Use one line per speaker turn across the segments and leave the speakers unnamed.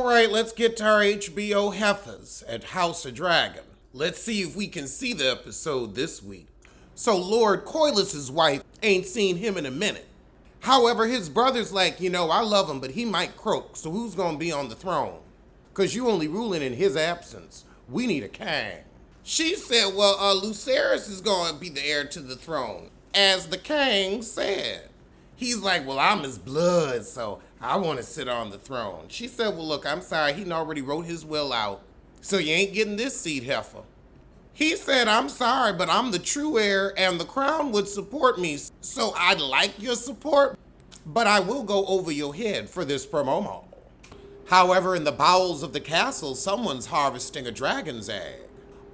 right, let's get to our HBO heifers at House of Dragon. Let's see if we can see the episode this week. So Lord Corlys's wife ain't seen him in a minute. However, his brother's like, I love him, but he might croak, so who's gonna be on the throne? Cause you only ruling in his absence. We need a king. She said, well, Lucerys is gonna be the heir to the throne, as the king said. He's like, well, I'm his blood, so I want to sit on the throne. She said, well, look, I'm sorry, he already wrote his will out, so you ain't getting this seat, heifer. He said, I'm sorry, but I'm the true heir, and the crown would support me, so I'd like your support, but I will go over your head for this promo. However, in the bowels of the castle, someone's harvesting a dragon's egg.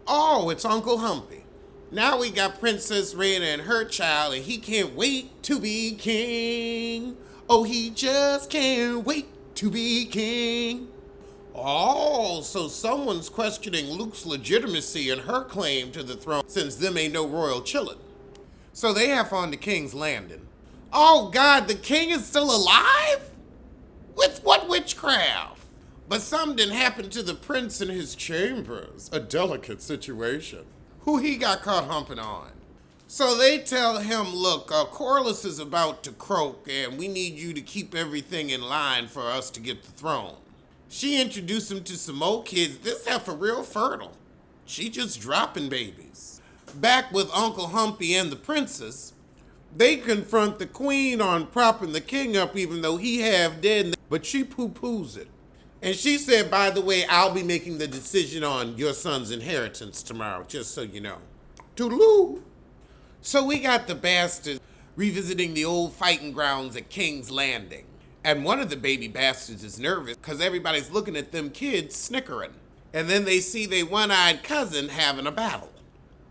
Oh, it's Uncle Humpy. Now we got Princess Rhaena and her child, and he can't wait to be king. Oh, he just can't wait to be king. Oh, so someone's questioning Luke's legitimacy and her claim to the throne, since them ain't no royal chillin'. So they have on to King's Landing. Oh God, the king is still alive? With what witchcraft? But something happened to the prince in his chambers. A delicate situation. Who he got caught humping on. So they tell him, look, Corlys is about to croak and we need you to keep everything in line for us to get the throne. She introduced him to some more kids. This heifer real fertile. She just dropping babies. Back with Uncle Humpy and the princess, they confront the queen on propping the king up even though he half dead, but she poo-poos it. And she said, by the way, I'll be making the decision on your son's inheritance tomorrow, just so you know. Toodaloo. So we got the bastards revisiting the old fighting grounds at King's Landing. And one of the baby bastards is nervous because everybody's looking at them kids snickering. And then they see their one-eyed cousin having a battle.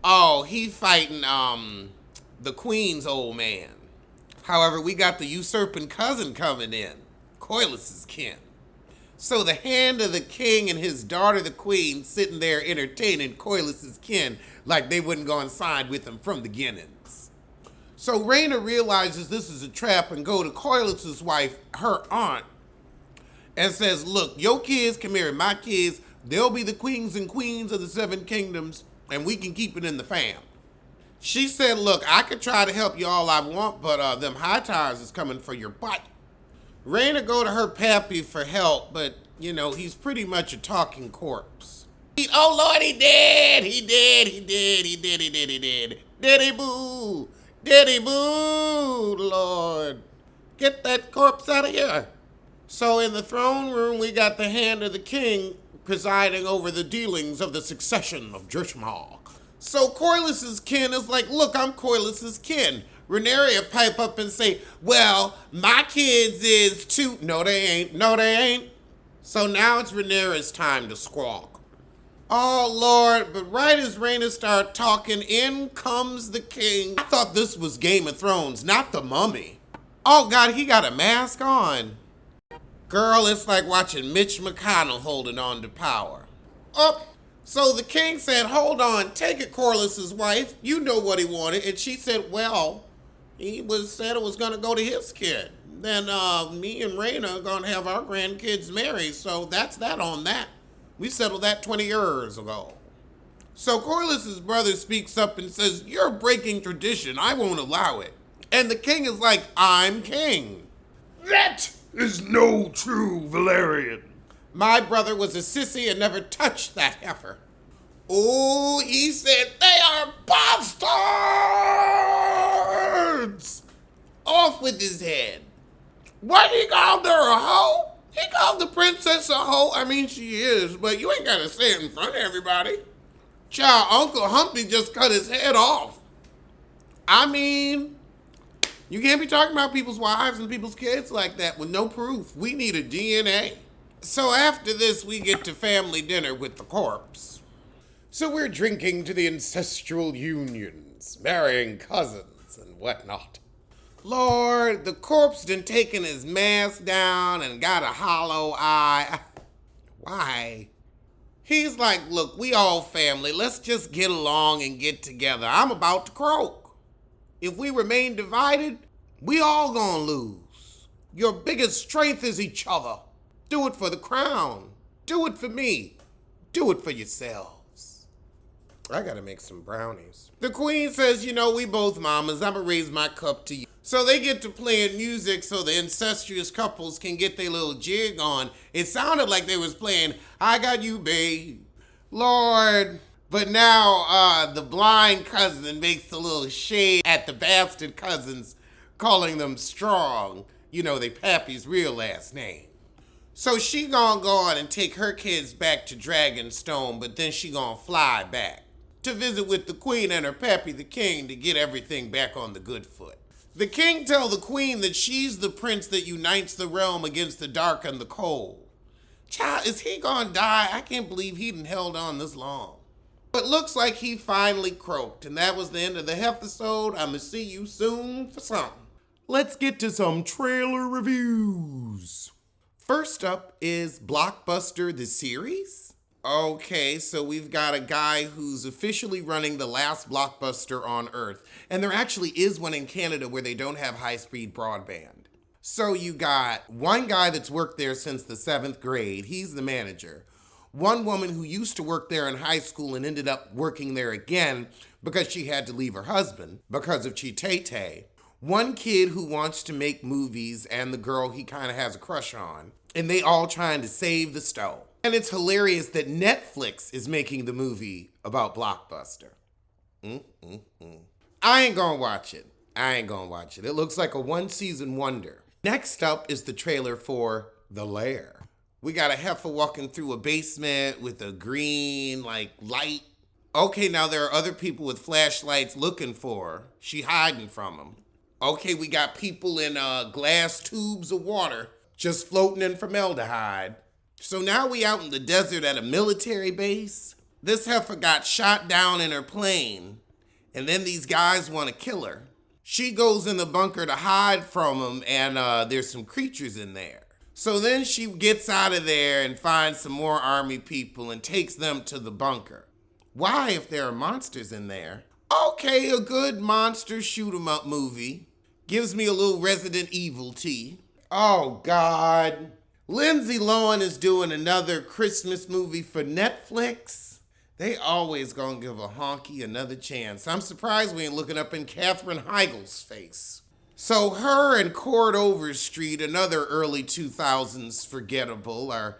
Oh, he fighting, the queen's old man. However, we got the usurping cousin coming in, Corlys's kin. So the hand of the king and his daughter, the queen, sitting there entertaining Corlys's kin like they wouldn't go inside with him from the beginnings. So Rhaena realizes this is a trap and go to Corlys's wife, her aunt, and says, look, your kids can marry my kids. They'll be the queens and queens of the seven kingdoms, and we can keep it in the fam. She said, look, I could try to help you all I want, but them high tires is coming for your butt. Rhaena go to her pappy for help, but, he's pretty much a talking corpse. Oh, Lord, he did. Diddy boo. Diddy boo, Lord. Get that corpse out of here. So in the throne room, we got the hand of the king presiding over the dealings of the succession of Dritmark. So Corlys's kin is like, look, I'm Corlys's kin. Rhaenyra pipe up and say, well, my kids is too. No, they ain't. So now it's Rhaenyra's time to squawk. Oh, Lord, but right as Rhaena started talking, in comes the king. I thought this was Game of Thrones, not the Mummy. Oh, God, he got a mask on. Girl, it's like watching Mitch McConnell holding on to power. Oh, so the king said, hold on, take it, Corlys's wife. You know what he wanted. And she said, well, he said it was going to go to his kid. Then me and Rhaena are going to have our grandkids married, so that's that on that. We settled that 20 years ago. So Corlys's brother speaks up and says, you're breaking tradition. I won't allow it. And the king is like, I'm king.
That is no true Valyrian.
My brother was a sissy and never touched that heifer. Oh, he said, they are bastards! Off with his head. What, he called her a hoe? He called the princess a hoe? I mean, she is, but you ain't gotta say it in front of everybody. Child, Uncle Humpy just cut his head off. I mean, you can't be talking about people's wives and people's kids like that with no proof. We need a DNA. So after this, we get to family dinner with the corpse. So we're drinking to the ancestral unions, marrying cousins and whatnot. Lord, the corpse done taken his mask down and got a hollow eye. Why? He's like, look, we all family. Let's just get along and get together. I'm about to croak. If we remain divided, we all gonna lose. Your biggest strength is each other. Do it for the crown. Do it for me. Do it for yourselves. I gotta make some brownies. The queen says, you know, we both mamas. I'ma raise my cup to you. So they get to playing music so the incestuous couples can get their little jig on. It sounded like they was playing, I got you, babe. Lord. But now the blind cousin makes a little shade at the bastard cousins, calling them strong. You know, they pappy's real last name. So she gonna go on and take her kids back to Dragonstone, but then she gonna fly back to visit with the queen and her pappy the king to get everything back on the good foot. The king tell the queen that she's the prince that unites the realm against the dark and the cold. Child, is he gonna die? I can't believe he done held on this long. But looks like he finally croaked, and that was the end of the episode. I'ma see you soon for something. Let's get to some trailer reviews. First up is Blockbuster the series. Okay, so we've got a guy who's officially running the last Blockbuster on Earth. And there actually is one in Canada where they don't have high-speed broadband. So you got one guy that's worked there since the 7th grade. He's the manager. One woman who used to work there in high school and ended up working there again because she had to leave her husband because of Chitete. One kid who wants to make movies and the girl he kind of has a crush on. And they all trying to save the stove. And it's hilarious that Netflix is making the movie about Blockbuster. I ain't gonna watch it. It looks like a one-season wonder. Next up is the trailer for The Lair. We got a heifer walking through a basement with a green, light. Okay, now there are other people with flashlights looking for her. She hiding from them. Okay, we got people in glass tubes of water just floating in formaldehyde. So now we out in the desert at a military base. This heifer got shot down in her plane, and then these guys want to kill her. She goes in the bunker to hide from them, and there's some creatures in there. So then she gets out of there and finds some more army people and takes them to the bunker. Why, if there are monsters in there? Okay, a good monster shoot-'em-up movie. Gives me a little Resident Evil tea. Oh, God. Lindsay Lohan is doing another Christmas movie for Netflix. They always gonna give a honky another chance. I'm surprised we ain't looking up in Katherine Heigl's face. So her and Cord Overstreet, another early 2000s forgettable, are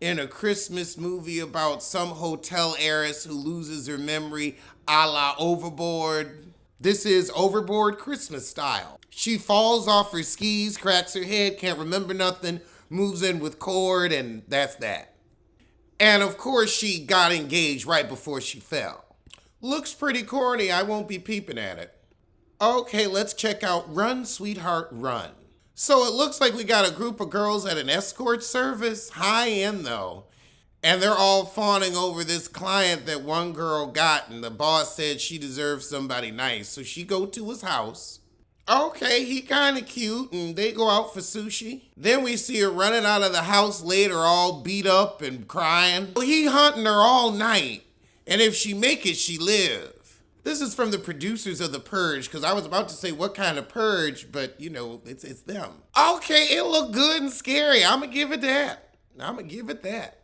in a Christmas movie about some hotel heiress who loses her memory a la Overboard. This is Overboard Christmas style. She falls off her skis, cracks her head, can't remember nothing, moves in with Cord, and that's that. And of course, she got engaged right before she fell. Looks pretty corny, I won't be peeping at it. Okay, let's check out Run, Sweetheart, Run. So it looks like we got a group of girls at an escort service, high-end though. And they're all fawning over this client that one girl got, and the boss said she deserves somebody nice. So she go to his house. Okay, he kind of cute, and they go out for sushi. Then we see her running out of the house later, all beat up and crying. He hunting her all night, and if she make it, she live. This is from the producers of The Purge, because I was about to say what kind of purge, but you know, it's them. Okay, it looked good and scary. I'm gonna give it that.